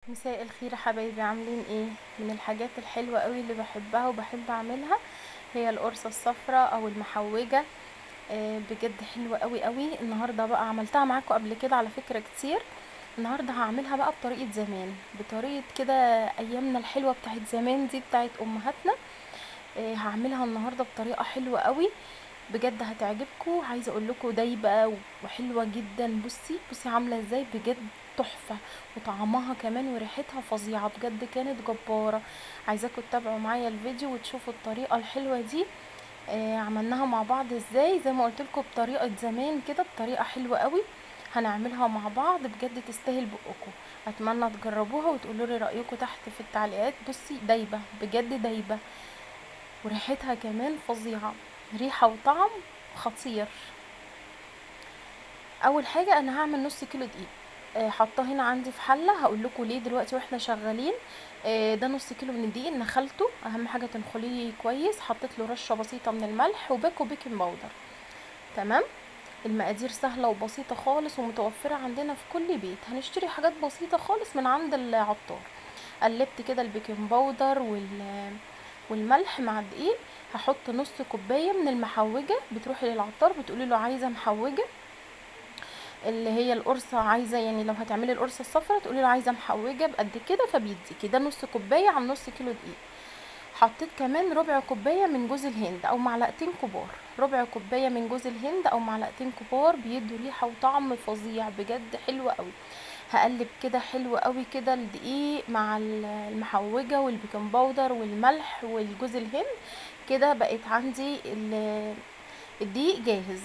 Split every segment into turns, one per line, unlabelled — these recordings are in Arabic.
مساء الخير يا حبايبي، عاملين ايه؟ من الحاجات الحلوة قوي اللي بحبها وبحب اعملها هي القرصة الصفراء او المحوجة. بجد حلوة قوي قوي. النهاردة بقى عملتها معاكم قبل كده على فكرة كتير. النهاردة هعملها بقى بطريقة زمان، بطريقة كده ايامنا الحلوة بتاعت زمان دي، بتاعت امهاتنا. هعملها النهاردة بطريقة حلوة قوي، بجد هتعجبكم. عايزه اقول لكم دايبه وحلوه جدا. بصي بصي عامله ازاي، بجد تحفه. وطعمها كمان وريحتها فظيعه، بجد كانت جباره. عايزاكم تتابعوا معايا الفيديو وتشوفوا الطريقه الحلوه دي. عملناها مع بعض ازاي، زي ما قلت لكم بطريقه زمان كده، بطريقه حلوه قوي. هنعملها مع بعض، بجد تستاهل بقكم. اتمنى تجربوها وتقولوا لي رايكم تحت في التعليقات. بصي دايبه، بجد دايبه، وريحتها كمان فظيعه، ريحه وطعم خطير. اول حاجه انا هعمل نص كيلو دقيق. حاطاه هنا عندي في حله، هقول لكم ليه دلوقتي واحنا شغالين. ده نص كيلو من الدقيق، نخلته، اهم حاجه تنخليه كويس. حطيت له رشه بسيطه من الملح وباكو بيكنج باودر. تمام. المقادير سهله وبسيطه خالص ومتوفره عندنا في كل بيت، هنشتري حاجات بسيطه خالص من عند العطار. قلبت كده البيكنج باودر والملح مع الدقيق. هحط نص كوبايه من المحوجه. بتروحي للعطار بتقولي له عايزه محوجه، اللي هي القرصه، عايزه يعني لو هتعملي القرصه الصفرا تقولي له عايزه محوجه بقد كده، فبيديكي ده نص كوبايه على نص كيلو دقيق. حطيت كمان ربع كوبايه من جوز الهند او معلقتين كبار. ربع كوبايه من جوز الهند او معلقتين كبار بيدوا ريحه وطعم فظيع، بجد حلو قوي. هقلب كده حلو قوي كده الدقيق مع المحوجه والبيكنج باودر والملح والجوز الهند. كده بقت عندي الدقيق جاهز.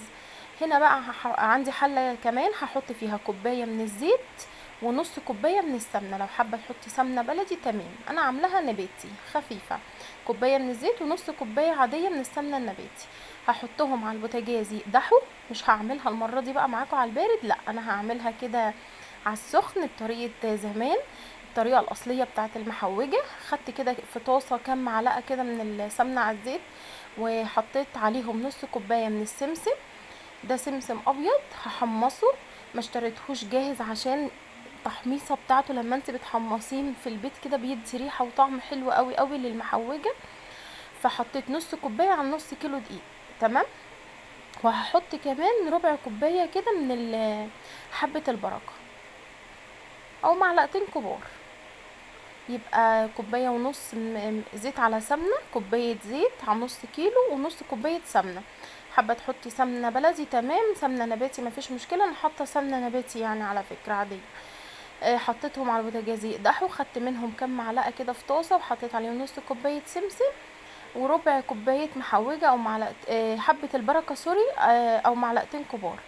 هنا بقى عندي حله كمان هحط فيها كوبايه من الزيت ونص كوبايه من السمنه. لو حابه تحطي سمنه بلدي تمام، انا عاملاها نباتي خفيفه. كوبايه من الزيت ونص كوبايه عاديه من السمنه النباتي. هحطهم على البوتاجاز يقدحوا. مش هعملها المره دي بقى معاكم على البارد، لا انا هعملها كده على السخن بطريقه زمان، الطريقه الاصليه بتاعه المحوجه. خدت كده في طاسه كام معلقه كده من السمنه على الزيت، وحطيت عليهم نص كوبايه من السمسم. ده سمسم ابيض هحمصه، ما اشتريتهوش جاهز عشان التحميصه بتاعته لما انت بتحمصين في البيت كده بيدي ريحه وطعم حلو قوي قوي للمحوجه. فحطيت نص كوبايه على نص كيلو دقيق. تمام. وهحط كمان ربع كوبايه كده من حبه البركه او معلقتين كبار، يبقى كوبايه ونص زيت على سمنه. كوبايه زيت على نص كيلو ونص كوبايه سمنه. حابه تحطي سمنه بلدي تمام، سمنه نباتي مفيش مشكله، انا حاطه سمنه نباتي يعني على فكره عاديه. حطيتهم على البوتاجاز يقدحوا، خدت منهم كام معلقه كده في طاسه وحطيت عليهم نص كوبايه سمسم وربع كوبايه محوجه او معلقه حبه البركه سوري، او معلقتين كبار.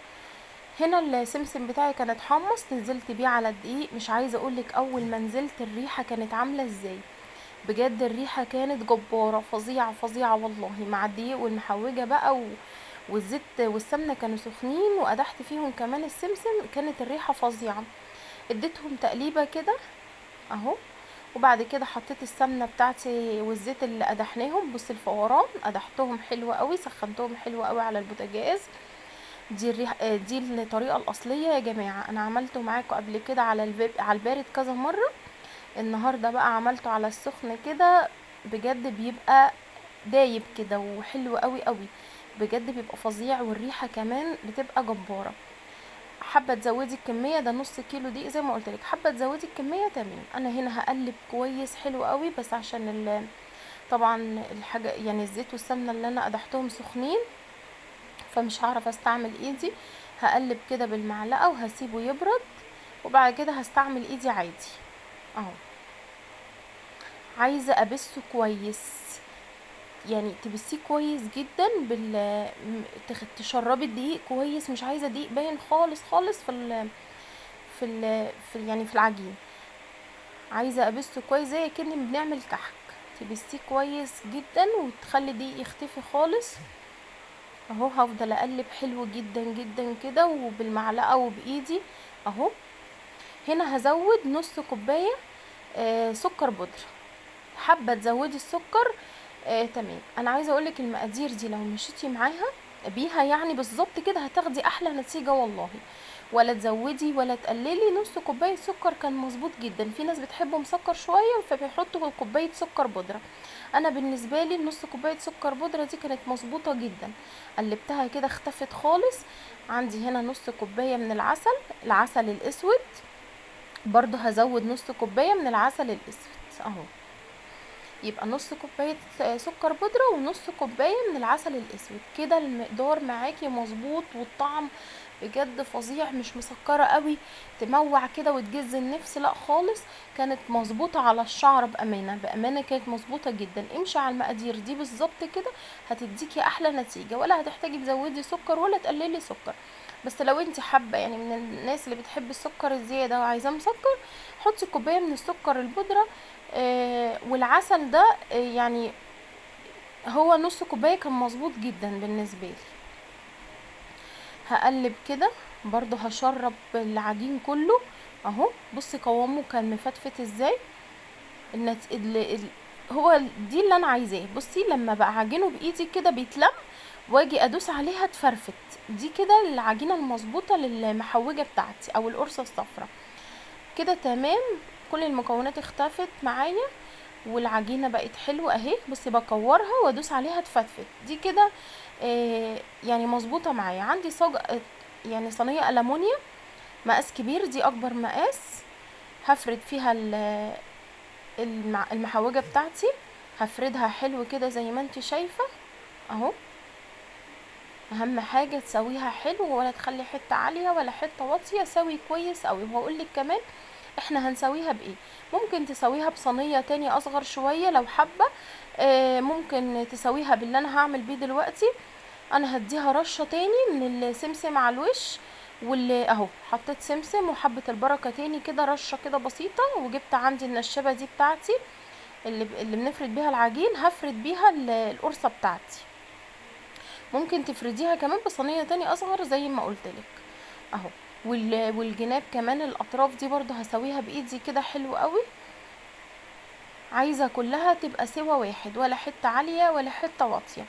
هنا السمسم بتاعي كان اتحمص، نزلت بيه على الدقيق. مش عايزه اقولك اول ما نزلت الريحه كانت عامله ازاي، بجد الريحه كانت جباره فظيعه فظيعه والله. مع الدقيق والمحوجه بقى والزيت والسمنه كانوا سخنين، وقدحت فيهم كمان السمسم، كانت الريحه فظيعه. اديتهم تقليبه كده اهو. وبعد كده حطيت السمنه بتاعتي والزيت اللي قدحناهم، بص الفوران قدحتهم حلو قوي، سخنتهم حلو قوي على البوتاجاز. دي دي الطريقه الاصليه يا جماعه. انا عملته معاكم قبل كده على على البارد كذا مره، النهارده بقى عملته على السخن كده. بجد بيبقى دايب كده وحلو قوي قوي، بجد بيبقى فظيع، والريحه كمان بتبقى جباره. حابه تزودي الكميه، ده نص كيلو دي زي ما قلت لك، حابه تزودي الكميه تمام. انا هنا هقلب كويس حلو قوي، بس عشان طبعا الحاجه يعني الزيت والسمنه اللي انا قدحتهم سخنين، فمش هعرف استعمل ايدي. هقلب كده بالمعلقه وهسيبه يبرد، وبعد كده هستعمل ايدي عادي اهو. عايزه ابسه كويس، يعني تبسيه كويس جدا تشربي الدقيق كويس. مش عايزه دقيق باين خالص خالص يعني في العجين. عايزه ابسه كويس زي كأني بنعمل كحك، تبسيه كويس جدا وتخلي الدقيق يختفي خالص اهو. هفضل اقلب حلو جدا جدا كده وبالمعلقه وبايدي اهو. هنا هزود نص كوبايه سكر بودره. حابه تزودي السكر تمام. انا عايزه اقولك المقادير دي لو مشيتي معاها بيها يعني بالظبط كده هتاخدي احلى نتيجه والله. ولا تزودي ولا تقللي. نص كوبايه سكر كان مظبوط جدا. في ناس بتحبه مسكر شويه فبيحطوا كوبايه سكر بودره. انا بالنسبه لي نص كوبايه سكر بودره دي كانت مظبوطه جدا. قلبتها كده اختفت خالص. عندي هنا نص كوبايه من العسل الاسود. برضو هزود نص كوبايه من العسل الاسود اهو. يبقى نص كوبايه سكر بودره ونص كوبايه من العسل الاسود. كده المقدار معاكي مظبوط، والطعم بجد فظيع. مش مسكره قوي تموع كده وتجز النفس، لا خالص. كانت مظبوطه على الشعر، بامانه كانت مظبوطه جدا. امشي على المقادير دي بالظبط كده هتديكي احلى نتيجه، ولا هتحتاجي تزودي سكر ولا تقللي سكر. بس لو انت حابه يعني من الناس اللي بتحب السكر الزياده وعايزاه مسكر، حطي كوبايه من السكر البودره. والعسل ده يعني هو نص كوبايه كان مظبوط جدا بالنسبه لي. هقلب كده برضو، هشرب العجين كله اهو. بصي قوامه كان مفتفت ازاي. هو دي اللي انا عايزاه. بصي لما بقى عجينه بايدي كده بيتلم، واجي ادوس عليها تفرفت. دي كده العجينه المظبوطه للمحوجه بتاعتي او القرصه الصفراء. كده تمام. كل المكونات اختفت معايا والعجينه بقت حلوه اهي. بصي بكورها وادوس عليها تفتفت. دي كده يعني مظبوطه معايا. عندي صاج يعني صينيه ألمونيا مقاس كبير، دي اكبر مقاس. هفرد فيها المحوجه بتاعتي. هفردها حلو كده زي ما انت شايفه اهو. اهم حاجه تسويها حلو، ولا تخلي حته عاليه ولا حته واطيه. سوي كويس قوي. وهقول لك كمان احنا هنسويها بايه. ممكن تسويها بصينيه تاني اصغر شويه لو حابه. ممكن تسويها باللي انا هعمل بيه دلوقتي. انا هديها رشه تاني من السمسم على الوش. واللي اهو حطيت سمسم وحبه البركه تاني كده، رشه كده بسيطه. وجبت عندي النشابه دي بتاعتي اللي بنفرد بيها العجين. هفرد بيها القرصه بتاعتي. ممكن تفرديها كمان بصينيه تاني اصغر زي ما قلتلك اهو. والجناب كمان الاطراف دي برضو هسويها بايدي كده حلو قوي. عايزه كلها تبقى سوا واحد، ولا حته عاليه ولا حته واطيه.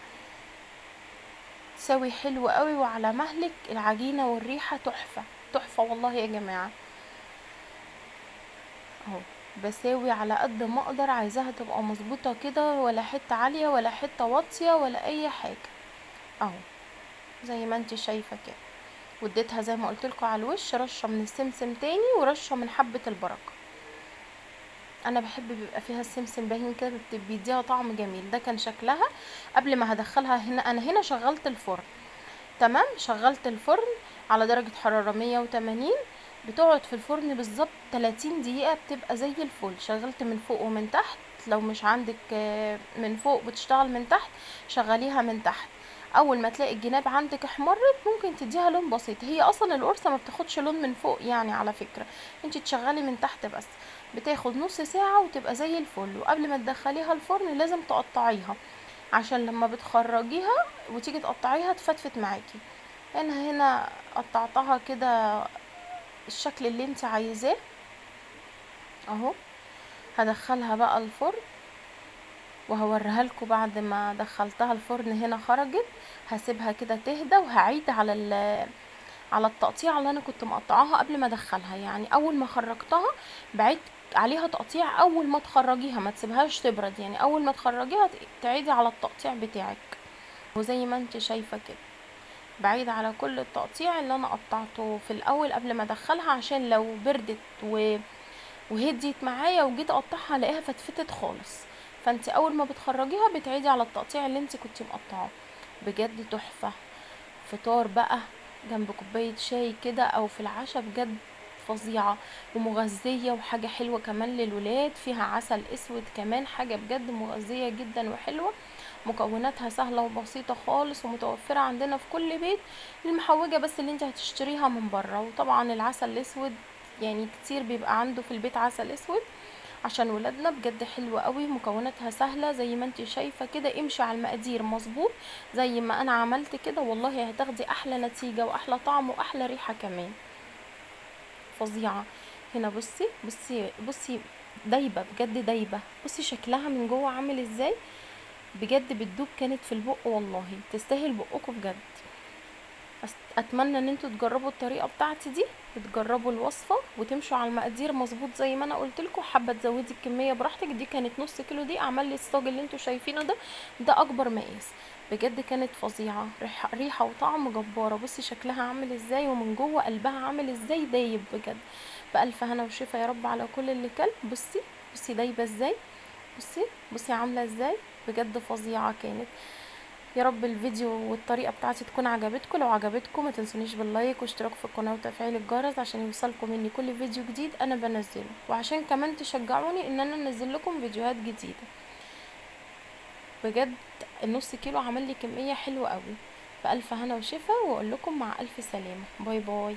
تسوي حلو قوي وعلى مهلك. العجينه والريحه تحفه تحفه والله يا جماعه اهو. بساوي على قد ما اقدر، عايزاها تبقى مظبوطه كده، ولا حته عاليه ولا حته واطيه ولا اي حاجه اهو. زي ما انت شايفه كده. واديتها زي ما قلتلكوا على الوش رشه من السمسم تاني ورشه من حبه البركه. انا بحب بيبقى فيها السمسم باين كده، بيديها طعم جميل. ده كان شكلها قبل ما هدخلها هنا. انا هنا شغلت الفرن تمام. شغلت الفرن على درجة حرارة 180. بتقعد في الفرن بالظبط 30 دقيقة بتبقى زي الفل. شغلت من فوق ومن تحت. لو مش عندك من فوق بتشتغل من تحت، شغليها من تحت. اول ما تلاقي الجناب عندك احمرت ممكن تديها لون بسيط. هي اصلا القرصة ما بتاخدش لون من فوق يعني على فكرة. انت تشغلي من تحت بس. بتاخد نص ساعة وتبقى زي الفل. وقبل ما تدخليها الفرن لازم تقطعيها، عشان لما بتخرجيها وتيجي تقطعيها تفتفت معاكي. انا هنا قطعتها كده الشكل اللي انت عايزاه اهو. هدخلها بقى الفرن وهوريها لكم بعد ما دخلتها الفرن. هنا خرجت. هسيبها كده تهدى وهعيد على التقطيع اللي انا كنت مقطعاها قبل ما ادخلها. يعني اول ما خرجتها بعيد عليها تقطيع. اول ما تخرجيها ما تسيبهاش تبرد، يعني اول ما تخرجيها تعيدي على التقطيع بتاعك. وزي ما انت شايفه كده بعيد على كل التقطيع اللي انا قطعته في الاول قبل ما ادخلها، عشان لو بردت وهديت معايا وجيت اقطعها الاقيها فتفتت خالص. فانت اول ما بتخرجيها بتعيدي على التقطيع اللي انت كنتي مقطعاه. بجد تحفه. فطار بقى جنب كوبايه شاي كده او في العشاء، بجد فظيعه ومغذيه. وحاجه حلوه كمان للولاد، فيها عسل اسود كمان. حاجه بجد مغذيه جدا وحلوه. مكوناتها سهله وبسيطه خالص ومتوفره عندنا في كل بيت. المحوجه بس اللي انت هتشتريها من بره. وطبعا العسل الاسود يعني كتير بيبقى عنده في البيت عسل اسود عشان ولادنا. بجد حلوة قوي. مكوناتها سهلة زي ما انت شايفة كده. امشي على المقادير مظبوط زي ما انا عملت كده، والله هتاخدي احلى نتيجة واحلى طعم واحلى ريحة كمان. فظيعة. هنا بصي بصي بصي دايبة بجد دايبة. بصي شكلها من جوه عامل ازاي. بجد بتدوب كانت في البق، والله تستاهل بقكم بجد. اتمنى ان انتوا تجربوا الطريقه بتاعتي دي، وتجربوا الوصفه وتمشوا على المقادير مظبوط زي ما انا قلت لكم. حابه تزودي الكميه براحتك، دي كانت نص كيلو، دي اعمل لي الصاج اللي انتوا شايفينه ده، ده اكبر مقاس. بجد كانت فظيعه، ريحه وطعم جباره. بصي شكلها عامل ازاي، ومن جوه قلبها عامل ازاي، دايب بجد. بألف هنا وشفا يا رب على كل اللي كل. بصي بصي دايبه ازاي، بصي بصي عامله ازاي، بجد فظيعه كانت. يا رب الفيديو والطريقه بتاعتي تكون عجبتكم. لو عجبتكم ما تنسونيش باللايك واشتراك في القناه وتفعيل الجرس عشان يوصلكم مني كل فيديو جديد انا بنزله، وعشان كمان تشجعوني ان انا انزل لكم فيديوهات جديده. بجد النص كيلو عمل لي كميه حلوه قوي. بألف هنا وشفا، واقول لكم مع الف سلامه، باي باي.